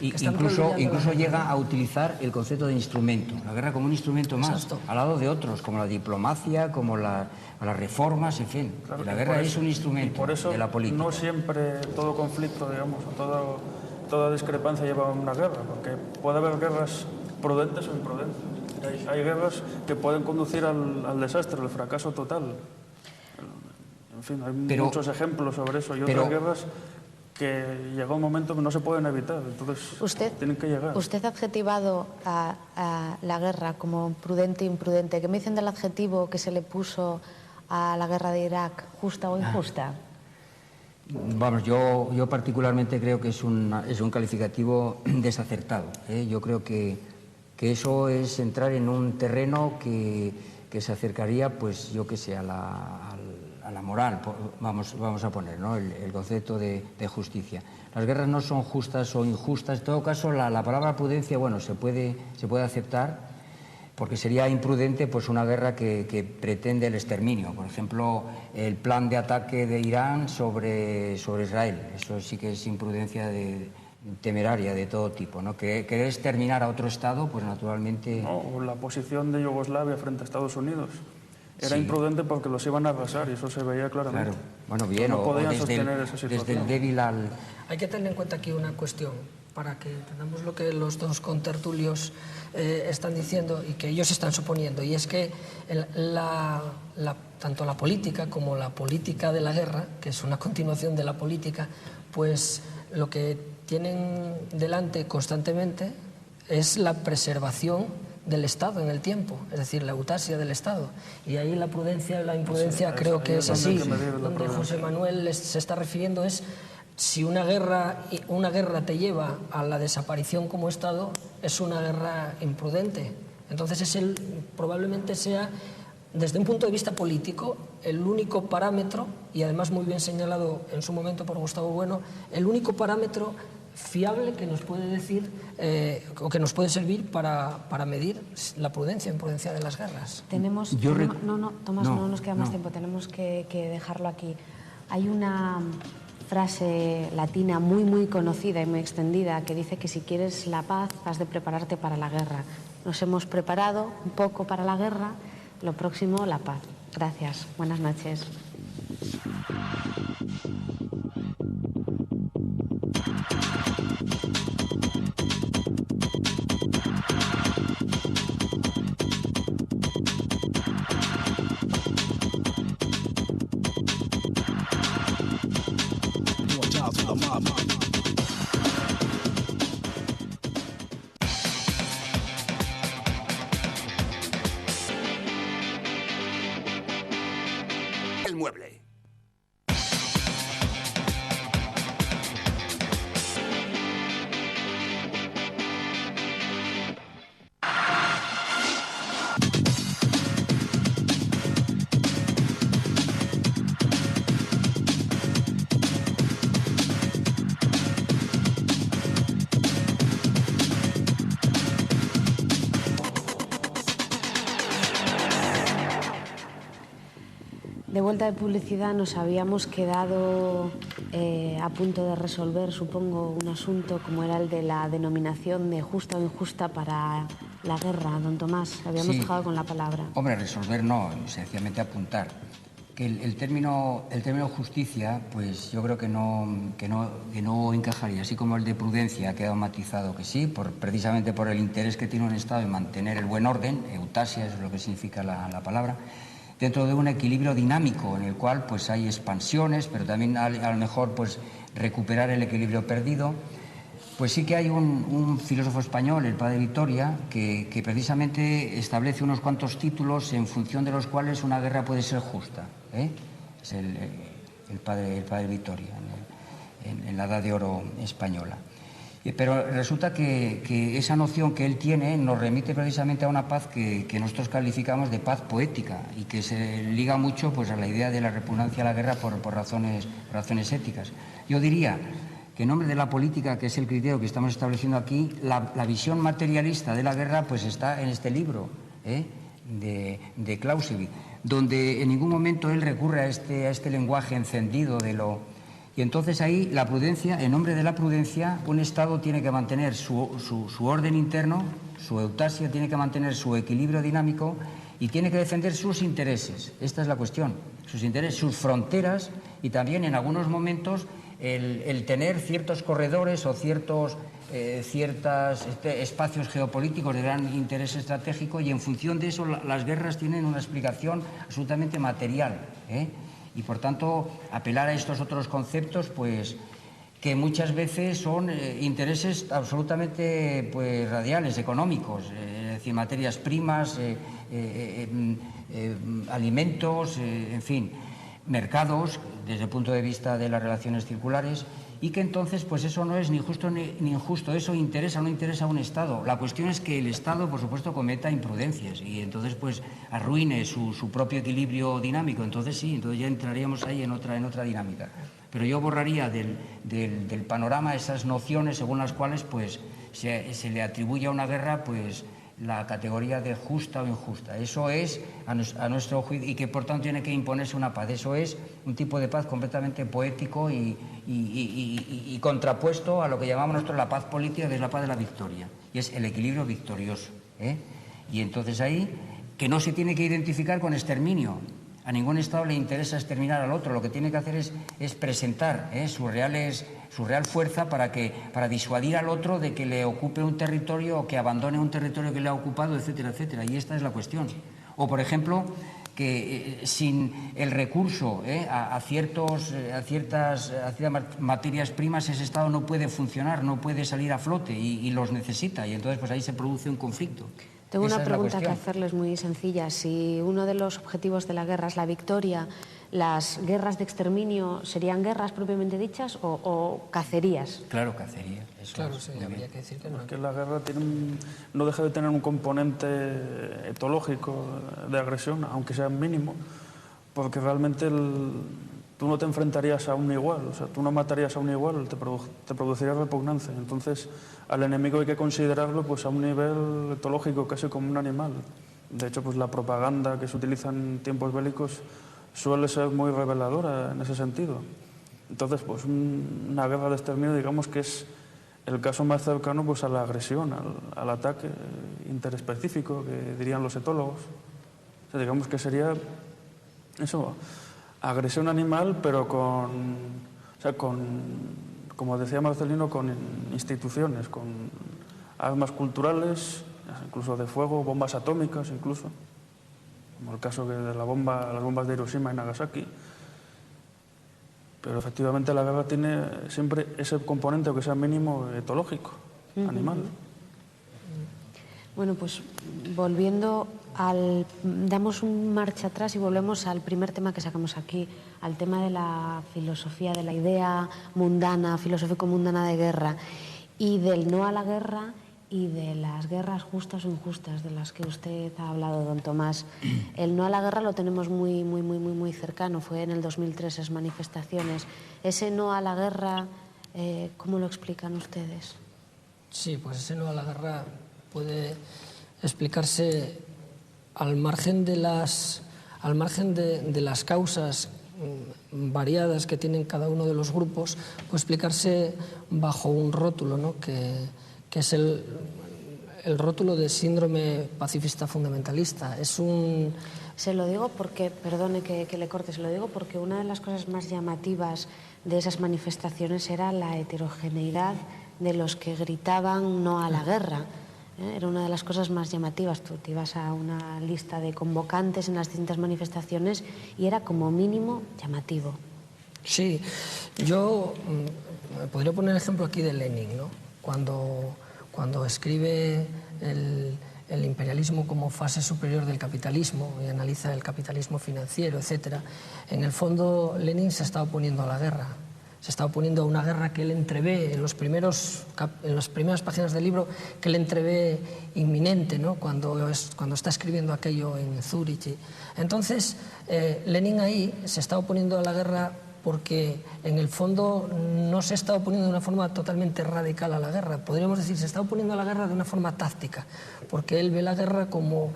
Incluso llega a utilizar el concepto de instrumento, la guerra como un instrumento más, Exacto. al lado de otros, como la diplomacia, como las reformas, en fin. Claro, la guerra es un y instrumento por eso de la política. No siempre todo conflicto, digamos, o toda discrepancia lleva a una guerra, porque puede haber guerras prudentes o imprudentes. Hay guerras que pueden conducir al desastre, al fracaso total. En fin, hay muchos ejemplos sobre eso y otras guerras que llega un momento que no se pueden evitar, entonces tienen que llegar. Usted ha adjetivado a la guerra como prudente e imprudente. ¿Qué me dicen del adjetivo que se le puso a la guerra de Irak, justa o injusta? Vamos, yo particularmente creo que es un calificativo desacertado. Yo creo que eso es entrar en un terreno que se acercaría, pues yo que sé, a la moral, vamos a poner, ¿no? el concepto de justicia. Las guerras no son justas o injustas. En todo caso, la palabra prudencia, bueno, se puede aceptar, porque sería imprudente pues una guerra que pretende el exterminio. Por ejemplo, el plan de ataque de Irán sobre Israel. Eso sí que es imprudencia temeraria de todo tipo, ¿no? Querer exterminar a otro Estado, pues naturalmente... No, o la posición de Yugoslavia frente a Estados Unidos. Era imprudente porque los iban a arrasar y eso se veía claramente. Claro, bueno, bien, no podían sostener esa situación. Desde el débil al... Hay que tener en cuenta aquí una cuestión, para que entendamos lo que los dos contertulios están diciendo y que ellos están suponiendo, y es que tanto la política como la política de la guerra, que es una continuación de la política, pues lo que tienen delante constantemente es la preservación del Estado en el tiempo, es decir, la eutasia del Estado. Y ahí la prudencia y la imprudencia creo que es así. Donde José Manuel se está refiriendo es si una guerra te lleva a la desaparición como Estado, es una guerra imprudente. Entonces probablemente sea, desde un punto de vista político, el único parámetro, y además muy bien señalado en su momento por Gustavo Bueno, el único parámetro fiable que nos puede decir o que nos puede servir para medir la prudencia o imprudencia de las guerras. Tomás, no nos queda más tiempo, tenemos que dejarlo aquí. Hay una frase latina muy, muy conocida y muy extendida que dice que si quieres la paz has de prepararte para la guerra. Nos hemos preparado un poco para la guerra, lo próximo, la paz. Gracias, buenas noches. El mueble. De vuelta de publicidad nos habíamos quedado a punto de resolver, supongo, un asunto como era el de la denominación de justa o injusta para la guerra. Don Tomás, habíamos dejado con la palabra. Hombre, resolver no, sencillamente apuntar. Que el término justicia, pues yo creo que no encajaría, así como el de prudencia ha quedado matizado que sí, precisamente por el interés que tiene un Estado en mantener el buen orden, eutasia es lo que significa la palabra, dentro de un equilibrio dinámico en el cual pues hay expansiones, pero también a lo mejor pues recuperar el equilibrio perdido. Pues sí que hay un filósofo español, el padre Vitoria, que precisamente establece unos cuantos títulos en función de los cuales una guerra puede ser justa. Es el padre Vitoria, en la Edad de Oro española. Pero resulta que esa noción que él tiene nos remite precisamente a una paz que nosotros calificamos de paz poética y que se liga mucho pues, a la idea de la repugnancia a la guerra por razones éticas. Yo diría que en nombre de la política, que es el criterio que estamos estableciendo aquí, la visión materialista de la guerra pues está en este libro de Clausewitz, donde en ningún momento él recurre a este lenguaje encendido de lo... Y entonces ahí la prudencia, en nombre de la prudencia, un Estado tiene que mantener su orden interno, su eutasia, tiene que mantener su equilibrio dinámico y tiene que defender sus intereses. Esta es la cuestión, sus intereses, sus fronteras y también en algunos momentos el tener ciertos corredores o ciertos espacios geopolíticos de gran interés estratégico, y en función de eso las guerras tienen una explicación absolutamente material, y por tanto apelar a estos otros conceptos pues que muchas veces son intereses absolutamente pues radiales, económicos, es decir, materias primas, alimentos, en fin, mercados desde el punto de vista de las relaciones circulares, y que entonces pues eso no es ni justo ni injusto, eso interesa o no interesa a un Estado. La cuestión es que el Estado, por supuesto, cometa imprudencias y entonces pues arruine su propio equilibrio dinámico. Entonces sí, entonces ya entraríamos ahí en otra dinámica. Pero yo borraría del panorama esas nociones según las cuales pues se le atribuye a una guerra pues la categoría de justa o injusta. Eso es, a nuestro juicio, y que por tanto tiene que imponerse una paz. Eso es un tipo de paz completamente poético y contrapuesto a lo que llamamos nosotros la paz política, que es la paz de la victoria, y es el equilibrio victorioso. Y entonces ahí, que no se tiene que identificar con exterminio. A ningún Estado le interesa exterminar al otro. Lo que tiene que hacer es presentar su real fuerza para disuadir al otro de que le ocupe un territorio o que abandone un territorio que le ha ocupado, etcétera, etcétera. Y esta es la cuestión. O, por ejemplo, que sin el recurso a ciertas materias primas, ese Estado no puede funcionar, no puede salir a flote y los necesita. Y entonces pues ahí se produce un conflicto. Tengo una pregunta que hacerles muy sencilla. Si uno de los objetivos de la guerra es la victoria, ¿las guerras de exterminio serían guerras propiamente dichas o cacerías? Claro, cacerías. Claro, sí, habría que decir que no. Porque la guerra no deja de tener un componente etológico de agresión, aunque sea mínimo, porque realmente tú no te enfrentarías a un igual, o sea, tú no matarías a un igual, te produciría repugnancia. Entonces, al enemigo hay que considerarlo pues a un nivel etológico, casi como un animal. De hecho, pues la propaganda que se utiliza en tiempos bélicos suele ser muy reveladora en ese sentido. Entonces, pues una guerra de exterminio, digamos que es el caso más cercano pues a la agresión, al ataque interespecífico, que dirían los etólogos. O sea, digamos que sería eso, agresión animal, pero como decía Marcelino, con instituciones, con armas culturales, incluso de fuego, bombas atómicas incluso, como el caso de las bombas de Hiroshima y Nagasaki. Pero efectivamente la guerra tiene siempre ese componente, aunque sea mínimo, etológico, animal. Bueno, pues volviendo damos un marcha atrás y volvemos al primer tema que sacamos aquí, al tema de la filosofía, de la idea mundana, filosófico-mundana de guerra, y del no a la guerra y de las guerras justas o injustas de las que usted ha hablado, don Tomás. El no a la guerra lo tenemos muy cercano, fue en el 2003 esas manifestaciones. Ese no a la guerra, ¿cómo lo explican ustedes? Sí, pues ese no a la guerra puede explicarse al margen de las causas variadas que tienen cada uno de los grupos, puede explicarse bajo un rótulo, ¿no? que es el rótulo de síndrome pacifista fundamentalista. Se lo digo porque, perdone que le corte, se lo digo porque una de las cosas más llamativas de esas manifestaciones era la heterogeneidad de los que gritaban no a la guerra. Era una de las cosas más llamativas. Tú te ibas a una lista de convocantes en las distintas manifestaciones y era como mínimo llamativo. Sí, yo podría poner el ejemplo aquí de Lenin, ¿no? Cuando escribe el imperialismo como fase superior del capitalismo y analiza el capitalismo financiero, etc., en el fondo Lenin se está oponiendo a la guerra. Se está oponiendo a una guerra que él entrevé en las primeras páginas del libro, que él entrevé inminente, ¿no? cuando está escribiendo aquello en Zúrich. Entonces, Lenin ahí se está oponiendo a la guerra porque en el fondo no se está oponiendo de una forma totalmente radical a la guerra. Podríamos decir, se está oponiendo a la guerra de una forma táctica, porque él ve la guerra como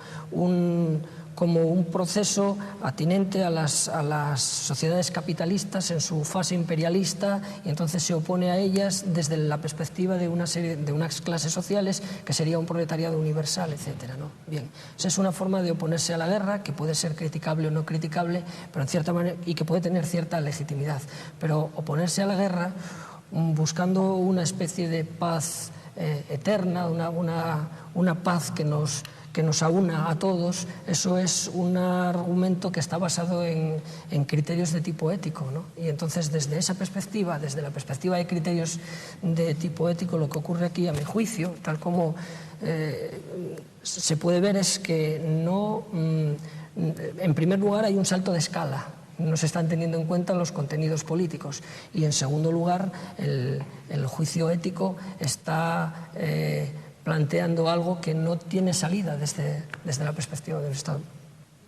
un proceso atinente a las sociedades capitalistas en su fase imperialista, y entonces se opone a ellas desde la perspectiva de unas clases sociales que sería un proletariado universal, etcétera, ¿no? Bien, esa es una forma de oponerse a la guerra que puede ser criticable o no criticable, pero en cierta manera, y que puede tener cierta legitimidad, pero oponerse a la guerra buscando una especie de paz eterna, una paz que nos aúna a todos, eso es un argumento que está basado en criterios de tipo ético, ¿no? Y entonces desde esa perspectiva, desde la perspectiva de criterios de tipo ético, lo que ocurre aquí, a mi juicio, tal como se puede ver, es que no, en primer lugar hay un salto de escala. No se están teniendo en cuenta los contenidos políticos, y en segundo lugar el juicio ético está planteando algo que no tiene salida desde la perspectiva del Estado.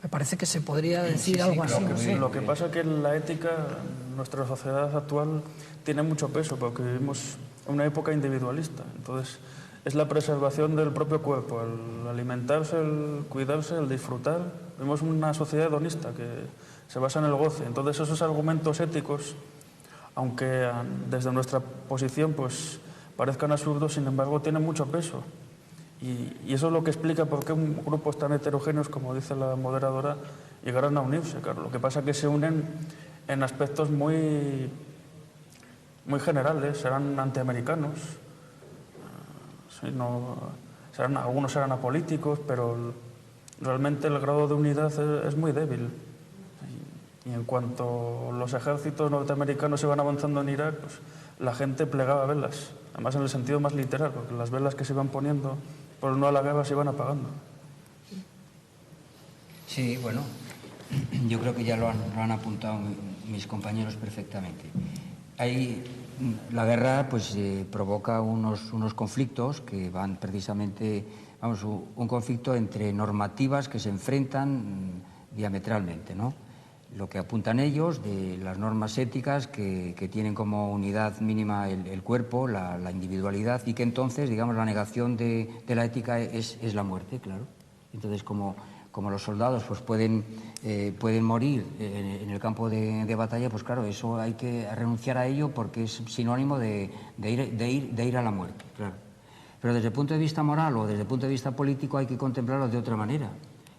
Me parece que se podría decir algo así. Lo que pasa es que la ética en nuestra sociedad actual tiene mucho peso, porque vivimos una época individualista. Entonces es la preservación del propio cuerpo, el alimentarse, el cuidarse, el disfrutar. Vivimos una sociedad hedonista que se basa en el goce. Entonces esos argumentos éticos, aunque desde nuestra posición pues parezcan absurdos, sin embargo tienen mucho peso. Y eso es lo que explica por qué grupos tan heterogéneos, como dice la moderadora, llegarán a unirse. Claro, lo que pasa es que se unen en aspectos muy generales, serán antiamericanos, algunos serán apolíticos, pero realmente el grado de unidad es muy débil. Y en cuanto los ejércitos norteamericanos iban avanzando en Irak, pues la gente plegaba velas, además en el sentido más literal, porque las velas que se iban poniendo por el no a la guerra se iban apagando. Sí, bueno, yo creo que ya lo han apuntado mis compañeros perfectamente. La guerra pues provoca unos conflictos que van precisamente, un conflicto entre normativas que se enfrentan diametralmente, ¿no? Lo que apuntan ellos de las normas éticas que tienen como unidad mínima el cuerpo, la individualidad, y que entonces, digamos, la negación de la ética es la muerte, claro. Entonces, como los soldados pues pueden morir en el campo de batalla, pues claro, eso hay que renunciar a ello porque es sinónimo de ir a la muerte, claro. Pero desde el punto de vista moral o desde el punto de vista político hay que contemplarlo de otra manera.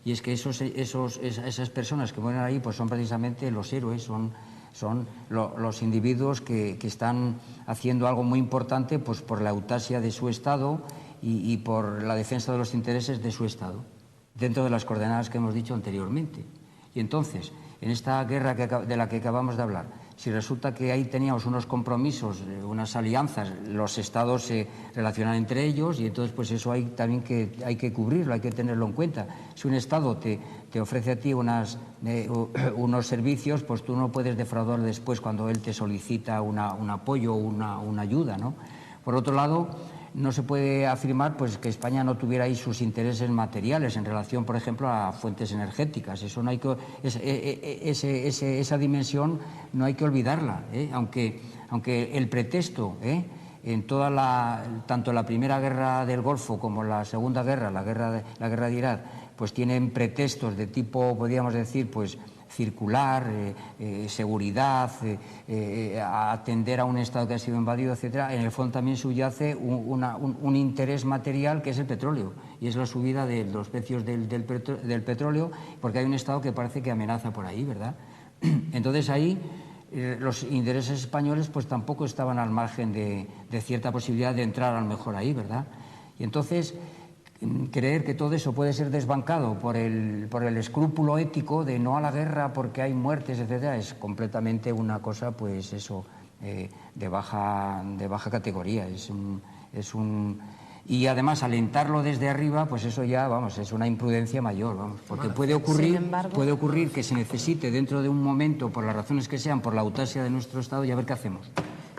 Y es que esas personas que mueren ahí pues son precisamente los héroes, son los individuos que están haciendo algo muy importante pues por la eutasia de su Estado y por la defensa de los intereses de su Estado, dentro de las coordenadas que hemos dicho anteriormente. Y entonces, en esta guerra de la que acabamos de hablar, si resulta que ahí teníamos unos compromisos, unas alianzas, los estados se relacionan entre ellos, y entonces pues eso hay que cubrirlo, hay que tenerlo en cuenta. Si un estado te ofrece a ti unos servicios, pues tú no puedes defraudar después cuando él te solicita un apoyo o una ayuda, ¿no? Por otro lado, no se puede afirmar pues que España no tuviera ahí sus intereses materiales en relación, por ejemplo, a fuentes energéticas. Eso no hay que, esa dimensión no hay que olvidarla, aunque el pretexto, en tanto la primera guerra del Golfo como la segunda guerra, la guerra de Irak, pues tienen pretextos de tipo, podríamos decir, pues circular, seguridad, atender a un Estado que ha sido invadido, etcétera. En el fondo también subyace un interés material que es el petróleo, y es la subida de los precios del petróleo, porque hay un Estado que parece que amenaza por ahí, ¿verdad? Entonces ahí los intereses españoles pues tampoco estaban al margen de cierta posibilidad de entrar a lo mejor ahí, ¿verdad? Y entonces creer que todo eso puede ser desbancado por el escrúpulo ético de no a la guerra porque hay muertes, etcétera, es completamente una cosa, pues eso, de baja categoría. Y además alentarlo desde arriba, pues eso ya, vamos, es una imprudencia mayor, vamos, porque puede ocurrir que se necesite dentro de un momento, por las razones que sean, por la eutasia de nuestro Estado, y a ver qué hacemos.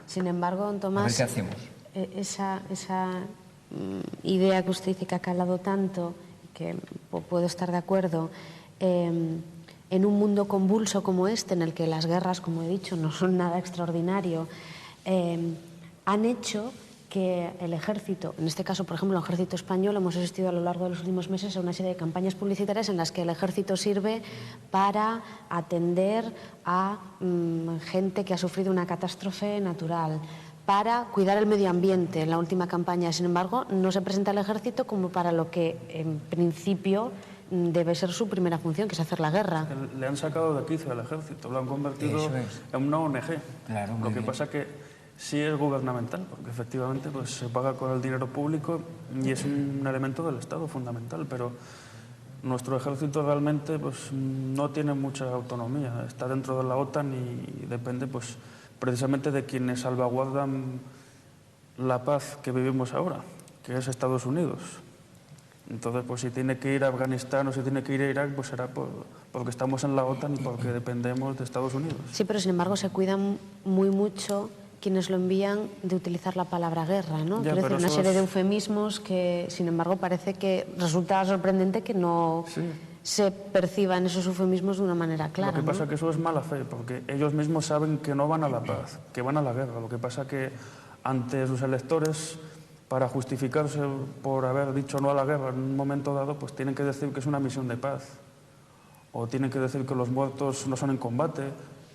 Sin embargo, don Tomás, a ver qué hacemos. Esa idea que usted dice que ha calado tanto, que puedo estar de acuerdo, en un mundo convulso como este, en el que las guerras, como he dicho, no son nada extraordinario, han hecho que el ejército, en este caso, por ejemplo, el ejército español, hemos asistido a lo largo de los últimos meses a una serie de campañas publicitarias en las que el ejército sirve para atender a gente que ha sufrido una catástrofe natural, para cuidar el medio ambiente en la última campaña. Sin embargo, no se presenta el ejército como para lo que, en principio, debe ser su primera función, que es hacer la guerra. Le han sacado de quicio al ejército, lo han convertido en una ONG. Claro, lo que pasa que sí es gubernamental, porque efectivamente pues, se paga con el dinero público y es un elemento del Estado fundamental, pero nuestro ejército realmente pues, no tiene mucha autonomía, está dentro de la OTAN y depende pues, precisamente de quienes salvaguardan la paz que vivimos ahora, que es Estados Unidos. Entonces, pues si tiene que ir a Afganistán o si tiene que ir a Irak, pues será porque estamos en la OTAN y porque dependemos de Estados Unidos. Sí, pero sin embargo se cuidan muy mucho quienes lo envían de utilizar la palabra guerra, ¿no? Ya, Quiero decir, una serie de eufemismos que, sin embargo, parece que resulta sorprendente que no se perciban esos eufemismos de una manera clara. Lo que pasa es que eso es mala fe, porque ellos mismos saben que no van a la paz, que van a la guerra. Lo que pasa es que ante sus electores, para justificarse por haber dicho no a la guerra en un momento dado, pues tienen que decir que es una misión de paz, o tienen que decir que los muertos no son en combate,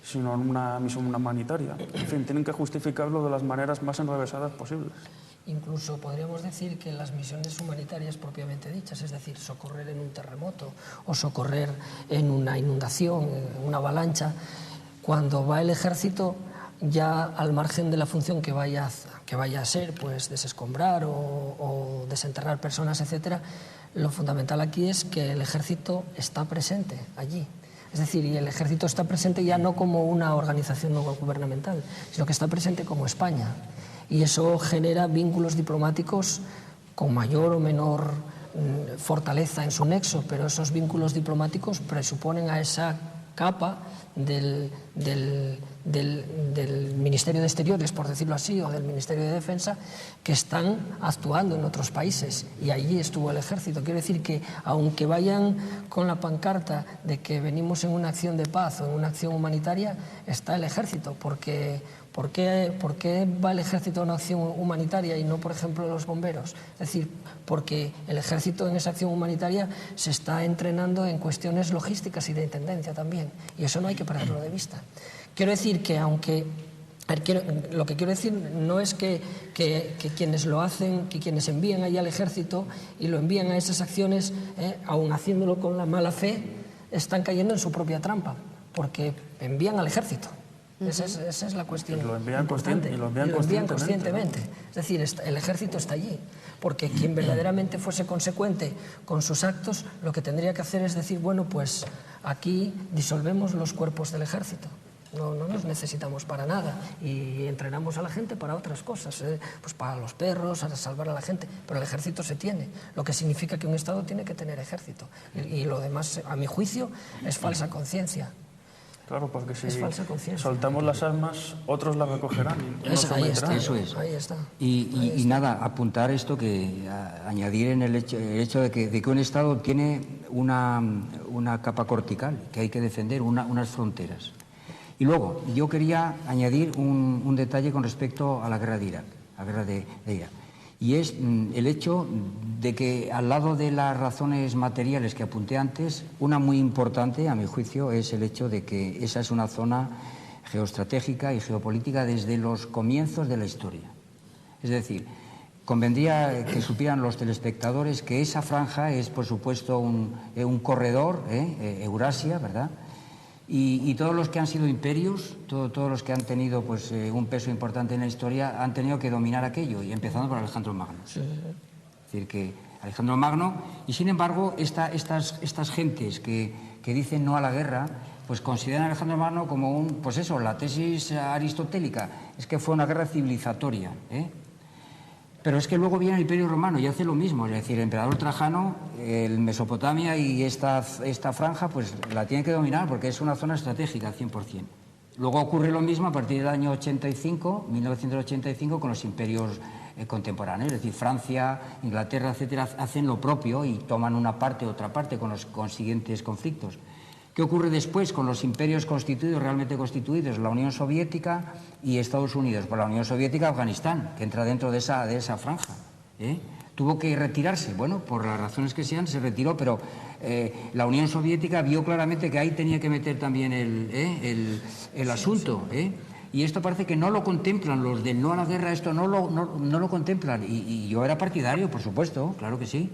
sino en una misión humanitaria. En fin, tienen que justificarlo de las maneras más enrevesadas posibles. Incluso podríamos decir que las misiones humanitarias propiamente dichas, es decir, socorrer en un terremoto o socorrer en una inundación, en una avalancha, cuando va el ejército, ya al margen de la función que vaya a ser, pues desescombrar o desenterrar personas, etcétera, lo fundamental aquí es que el ejército está presente allí. Es decir, y el ejército está presente ya no como una organización no gubernamental, sino que está presente como España. Y eso genera vínculos diplomáticos con mayor o menor fortaleza en su nexo, pero esos vínculos diplomáticos presuponen a esa capa del Ministerio de Exteriores, por decirlo así, o del Ministerio de Defensa, que están actuando en otros países, y allí estuvo el ejército. Quiero decir que, aunque vayan con la pancarta de que venimos en una acción de paz o en una acción humanitaria, está el ejército, porque ¿por qué va el ejército a una acción humanitaria y no, por ejemplo, los bomberos? Es decir, porque el ejército en esa acción humanitaria se está entrenando en cuestiones logísticas y de intendencia también, y eso no hay que perderlo de vista. Quiero decir que lo que quiero decir no es que quienes lo hacen, que quienes envían ahí al ejército y lo envían a esas acciones, aun haciéndolo con la mala fe, están cayendo en su propia trampa, porque envían al ejército. Esa es la cuestión. Y lo envían conscientemente. Es decir, el ejército está allí, porque quien verdaderamente fuese consecuente con sus actos, lo que tendría que hacer es decir, bueno, pues aquí disolvemos los cuerpos del ejército. No nos necesitamos para nada y entrenamos a la gente para otras cosas, pues para los perros, para salvar a la gente, pero el ejército se tiene, lo que significa que un Estado tiene que tener ejército, y lo demás, a mi juicio, es falsa conciencia. Claro, porque si soltamos las armas, otros las recogerán y nos someterán. Eso es. Ahí está. Y nada, apuntar esto, añadir en el hecho de que un Estado tiene una capa cortical que hay que defender, unas fronteras. Y luego, yo quería añadir un detalle con respecto a la guerra de Irak, Irak. Y es el hecho de que, al lado de las razones materiales que apunté antes, una muy importante, a mi juicio, es el hecho de que esa es una zona geoestratégica y geopolítica desde los comienzos de la historia. Es decir, convendría que supieran los telespectadores que esa franja es, por supuesto, un corredor, Eurasia, ¿verdad? Y todos los que han sido imperios, todos los que han tenido pues, un peso importante en la historia, han tenido que dominar aquello, y empezando por Alejandro Magno. Sí. Es decir, que Alejandro Magno, y sin embargo, estas gentes que dicen no a la guerra, pues consideran a Alejandro Magno como pues eso, la tesis aristotélica, es que fue una guerra civilizatoria, Pero es que luego viene el Imperio Romano y hace lo mismo, es decir, el emperador Trajano, el Mesopotamia y esta franja, pues la tiene que dominar porque es una zona estratégica al 100%. Luego ocurre lo mismo a partir del año 1985, con los imperios contemporáneos, es decir, Francia, Inglaterra, etcétera, hacen lo propio y toman una parte, otra parte, con los consiguientes conflictos. ¿Qué ocurre después con los imperios constituidos, realmente constituidos? La Unión Soviética y Estados Unidos. Por la Unión Soviética, Afganistán, que entra dentro de esa franja. Tuvo que retirarse, bueno, por las razones que sean, se retiró, pero la Unión Soviética vio claramente que ahí tenía que meter también el asunto. Y esto parece que no lo contemplan, los del no a la guerra, esto no lo contemplan. Y yo era partidario, por supuesto, claro que sí.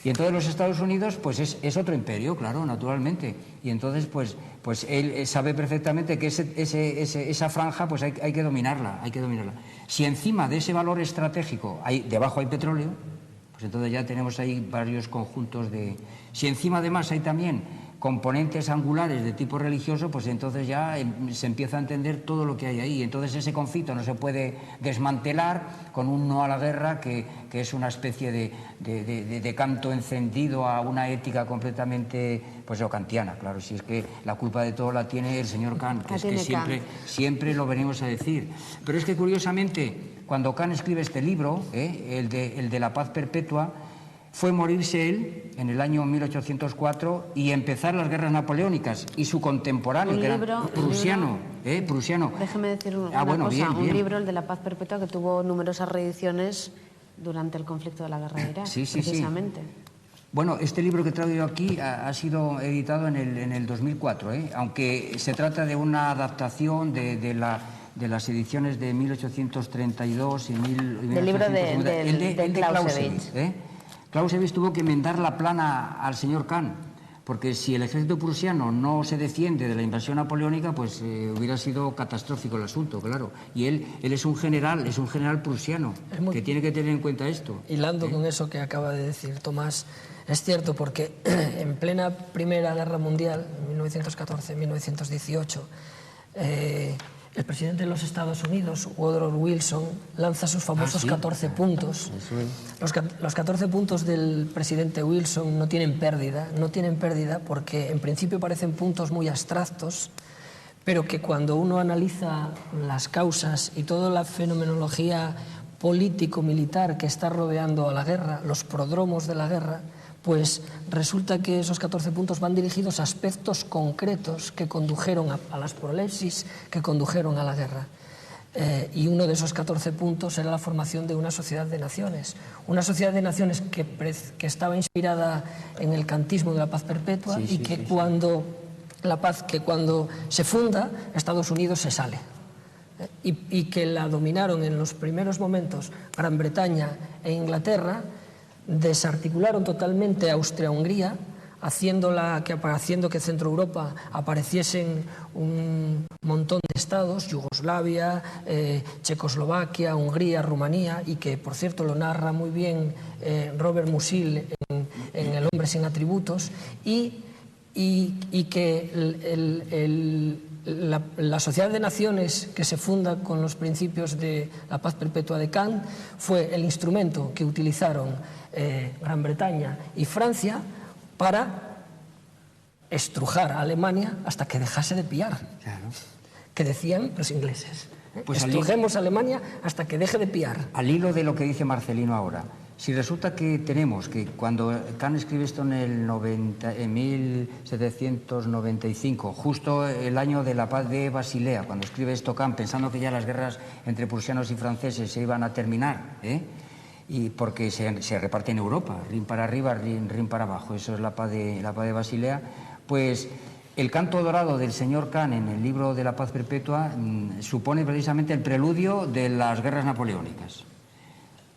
Y entonces los Estados Unidos, pues es otro imperio, claro, naturalmente. Y entonces, pues él sabe perfectamente que esa franja, pues hay que dominarla, Si encima de ese valor estratégico debajo hay petróleo, pues entonces ya tenemos ahí varios conjuntos de... Si encima además hay también componentes angulares de tipo religioso, pues entonces ya se empieza a entender todo lo que hay ahí. Entonces ese conflicto no se puede desmantelar con un no a la guerra que es una especie de canto encendido a una ética completamente, pues kantiana. Claro, si es que la culpa de todo la tiene el señor Kant, que es que siempre lo venimos a decir. Pero es que curiosamente, cuando Kant escribe este libro, el de la paz perpetua, fue morirse él en el año 1804 y empezar las guerras napoleónicas, y su contemporáneo, que era prusiano. Déjeme decir una cosa, un libro, el de la paz perpetua, que tuvo numerosas reediciones durante el conflicto de la guerra de Irak, precisamente. Bueno, este libro que traigo yo aquí ha sido editado en el 2004, aunque se trata de una adaptación de las ediciones de 1832 y 1832. Del libro de Clausewitz. Clausewitz tuvo que enmendar la plana al señor Kant, porque si el ejército prusiano no se defiende de la invasión napoleónica, pues hubiera sido catastrófico el asunto, claro. Y él es un general prusiano, que tiene que tener en cuenta esto. Hilando con eso que acaba de decir Tomás, es cierto, porque en plena Primera Guerra Mundial, en 1914-1918, el presidente de los Estados Unidos, Woodrow Wilson, lanza sus famosos 14 puntos. Los 14 puntos del presidente Wilson no tienen pérdida porque en principio parecen puntos muy abstractos, pero que cuando uno analiza las causas y toda la fenomenología político-militar que está rodeando a la guerra, los prodromos de la guerra, pues resulta que esos 14 puntos van dirigidos a aspectos concretos que condujeron a las prolepsis, que condujeron a la guerra. Y uno de esos 14 puntos era la formación de una sociedad de naciones. Una sociedad de naciones que estaba inspirada en el kantismo de la paz perpetua cuando se funda, Estados Unidos se sale. Y que la dominaron en los primeros momentos Gran Bretaña e Inglaterra, desarticularon totalmente Austria-Hungría, haciendo que Centro Europa apareciesen un montón de estados, Yugoslavia, Checoslovaquia, Hungría, Rumanía, y que, por cierto, lo narra muy bien Robert Musil en El hombre sin atributos, y que la Sociedad de Naciones, que se funda con los principios de la paz perpetua de Kant, fue el instrumento que utilizaron Gran Bretaña y Francia para estrujar a Alemania hasta que dejase de pillar. Claro. Que decían los ingleses. Pues estrujemos a Alemania hasta que deje de pillar. Al hilo de lo que dice Marcelino ahora, si resulta que tenemos que cuando Kant escribe esto en 1795, justo el año de la paz de Basilea, cuando escribe esto Kant, pensando que ya las guerras entre prusianos y franceses se iban a terminar, y porque se reparte en Europa, Rin para arriba, Rin para abajo, eso es la paz de Basilea, pues el canto dorado del señor Kant en el libro de la paz perpetua supone precisamente el preludio de las guerras napoleónicas.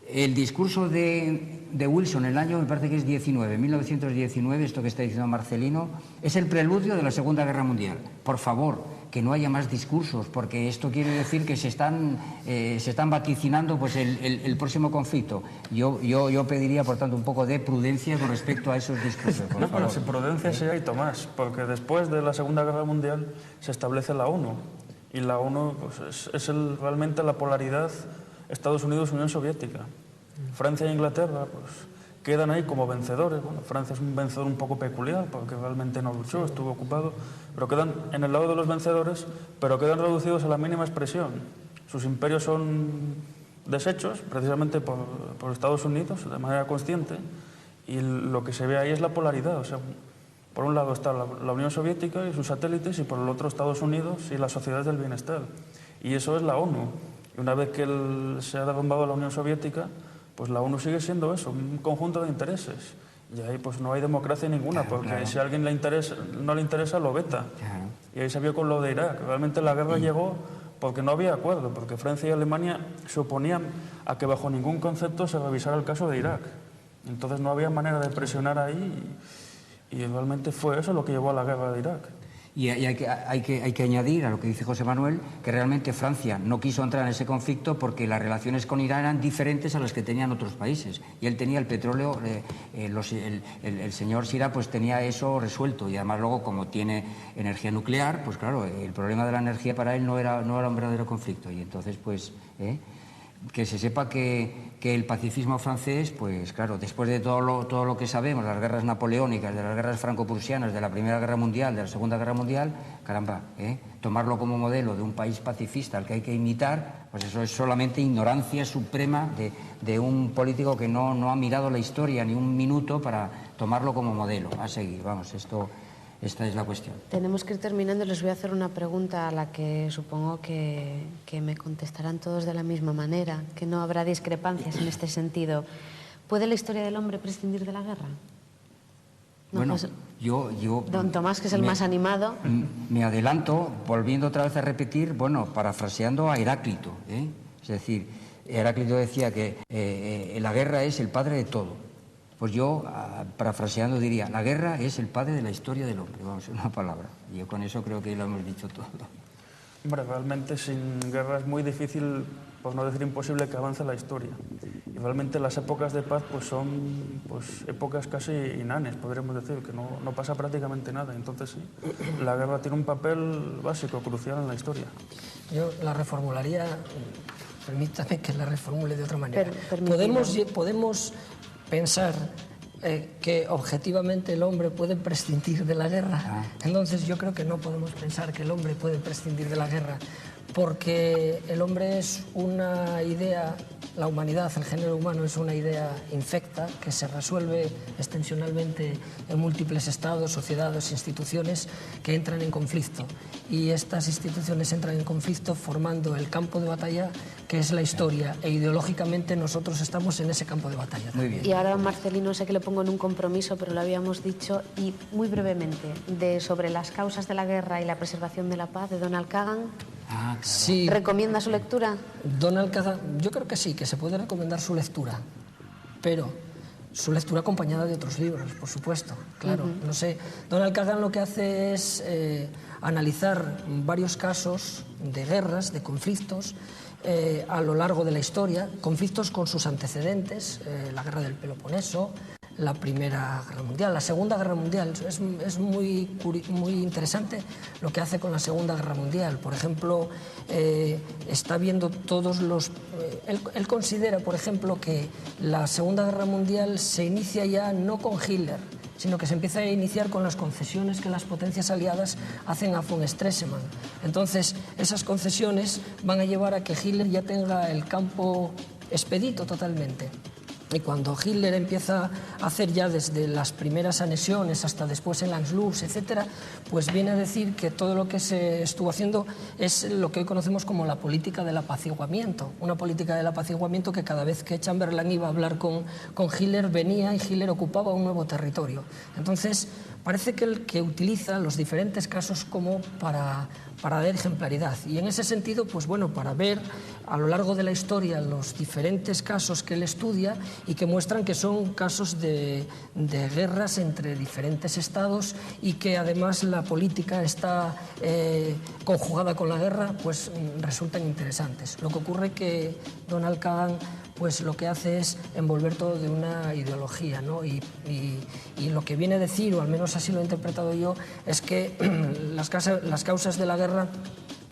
El discurso de Wilson en el año, me parece que es 1919, esto que está diciendo Marcelino, es el preludio de la Segunda Guerra Mundial. Por favor, que no haya más discursos, porque esto quiere decir que se están vaticinando pues el próximo conflicto. Yo pediría, por tanto, un poco de prudencia con respecto a esos discursos. No, pero si prudencia sí hay, Tomás, porque después de la Segunda Guerra Mundial se establece la ONU, y la ONU pues, es realmente la polaridad Estados Unidos-Unión Soviética. Francia e Inglaterra pues, quedan ahí como vencedores. Bueno, Francia es un vencedor un poco peculiar porque realmente no luchó, estuvo ocupado, pero quedan en el lado de los vencedores, pero quedan reducidos a la mínima expresión. Sus imperios son deshechos precisamente por Estados Unidos de manera consciente, y lo que se ve ahí es la polaridad, o sea, Por un lado está la Unión Soviética y sus satélites, y por el otro Estados Unidos y las sociedades del bienestar. Y eso es la ONU. Y una vez que se ha derrumbado la Unión Soviética, pues la ONU sigue siendo eso, un conjunto de intereses. Y ahí pues no hay democracia ninguna, porque si a alguien no le interesa, lo veta. Y ahí se vio con lo de Irak. Realmente la guerra llegó porque no había acuerdo, porque Francia y Alemania se oponían a que bajo ningún concepto se revisara el caso de Irak. Entonces no había manera de presionar ahí y realmente fue eso lo que llevó a la guerra de Irak. Y hay que añadir a lo que dice José Manuel que realmente Francia no quiso entrar en ese conflicto porque las relaciones con Irán eran diferentes a las que tenían otros países. Y él tenía el petróleo, el señor Sirá pues tenía eso resuelto. Y además luego, como tiene energía nuclear, pues claro, el problema de la energía para él no era un verdadero conflicto. Y entonces pues que se sepa que el pacifismo francés, pues claro, después de todo lo que sabemos, las guerras napoleónicas, de las guerras franco-prusianas, de la Primera Guerra Mundial, de la Segunda Guerra Mundial, caramba, tomarlo como modelo de un país pacifista al que hay que imitar, pues eso es solamente ignorancia suprema de un político que no ha mirado la historia ni un minuto para tomarlo como modelo a seguir. Vamos, esta es la cuestión. Tenemos que ir terminando. Les voy a hacer una pregunta a la que supongo que me contestarán todos de la misma manera, que no habrá discrepancias en este sentido. ¿Puede la historia del hombre prescindir de la guerra? No, bueno, pues, yo... Don Tomás, que es el más animado. Me adelanto, volviendo otra vez a repetir, bueno, parafraseando a Heráclito. Es decir, Heráclito decía que la guerra es el padre de todo. Pues yo, parafraseando, diría, la guerra es el padre de la historia del hombre, vamos, una palabra. Y yo con eso creo que lo hemos dicho todo. Hombre, realmente sin guerra es muy difícil, por no decir imposible, que avance la historia. Y realmente las épocas de paz pues son épocas casi inanes, podríamos decir, que no pasa prácticamente nada. Entonces sí, la guerra tiene un papel básico, crucial en la historia. Yo la reformularía, permítame que la reformule de otra manera. Podemos pensar que objetivamente el hombre puede prescindir de la guerra. Entonces yo creo que no podemos pensar que el hombre puede prescindir de la guerra, porque el hombre es una idea, la humanidad, el género humano es una idea infecta que se resuelve extensionalmente en múltiples estados, sociedades, instituciones que entran en conflicto. Y estas instituciones entran en conflicto formando el campo de batalla que es la historia, e ideológicamente nosotros estamos en ese campo de batalla. Muy bien. Y ahora, Marcelino, sé que le pongo en un compromiso, pero lo habíamos dicho, y muy brevemente, sobre las causas de la guerra y la preservación de la paz, de Donald Kagan. Claro. Sí. ¿Recomienda su lectura? Donald Kagan, yo creo que sí, que se puede recomendar su lectura, pero su lectura acompañada de otros libros, por supuesto, claro. No sé, Donald Kagan lo que hace es analizar varios casos de guerras, de conflictos, a lo largo de la historia, conflictos con sus antecedentes, la guerra del Peloponeso, la Primera Guerra Mundial, la Segunda Guerra Mundial. Es muy interesante lo que hace con la Segunda Guerra Mundial. Por ejemplo, está viendo todos los... Él considera, por ejemplo, que la Segunda Guerra Mundial se inicia ya no con Hitler, sino que se empieza a iniciar con las concesiones que las potencias aliadas hacen a von Stresemann. Entonces, esas concesiones van a llevar a que Hitler ya tenga el campo expedito totalmente. Y cuando Hitler empieza a hacer ya desde las primeras anexiones hasta después el Anschluss, etcétera, pues viene a decir que todo lo que se estuvo haciendo es lo que hoy conocemos como la política del apaciguamiento. Una política del apaciguamiento que cada vez que Chamberlain iba a hablar con Hitler venía y Hitler ocupaba un nuevo territorio. Entonces, parece que el que utiliza los diferentes casos como para dar ejemplaridad. Y en ese sentido, pues bueno, para ver a lo largo de la historia los diferentes casos que él estudia y que muestran que son casos de guerras entre diferentes estados y que además la política está conjugada con la guerra, pues resultan interesantes. Lo que ocurre que Donald Kagan pues lo que hace es envolver todo de una ideología, ¿no? Y lo que viene a decir, o al menos así lo he interpretado yo, es que las causas de la guerra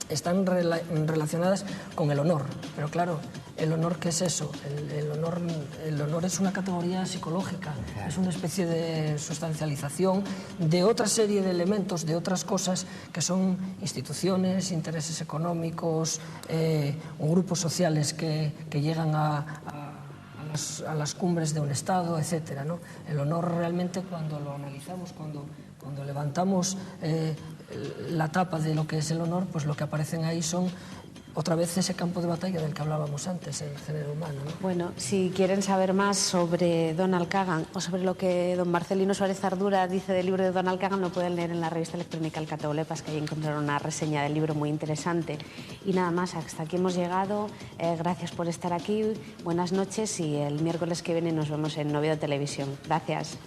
están relacionadas con el honor. Pero claro, ¿el honor qué es eso? El honor es una categoría psicológica, es una especie de sustancialización de otra serie de elementos, de otras cosas que son instituciones, intereses económicos, o grupos sociales que llegan a a las cumbres de un Estado, etcétera, ¿no? El honor realmente, cuando lo analizamos, cuando levantamos la tapa de lo que es el honor, pues lo que aparecen ahí son otra vez ese campo de batalla del que hablábamos antes, el género humano, ¿no? Bueno, si quieren saber más sobre Donald Kagan o sobre lo que don Marcelino Suárez Ardura dice del libro de Donald Kagan, lo pueden leer en la revista electrónica El Cataulepas, que ahí encontraron una reseña del libro muy interesante. Y nada más, hasta aquí hemos llegado. Gracias por estar aquí, buenas noches y el miércoles que viene nos vemos en Noviedo Televisión. Gracias.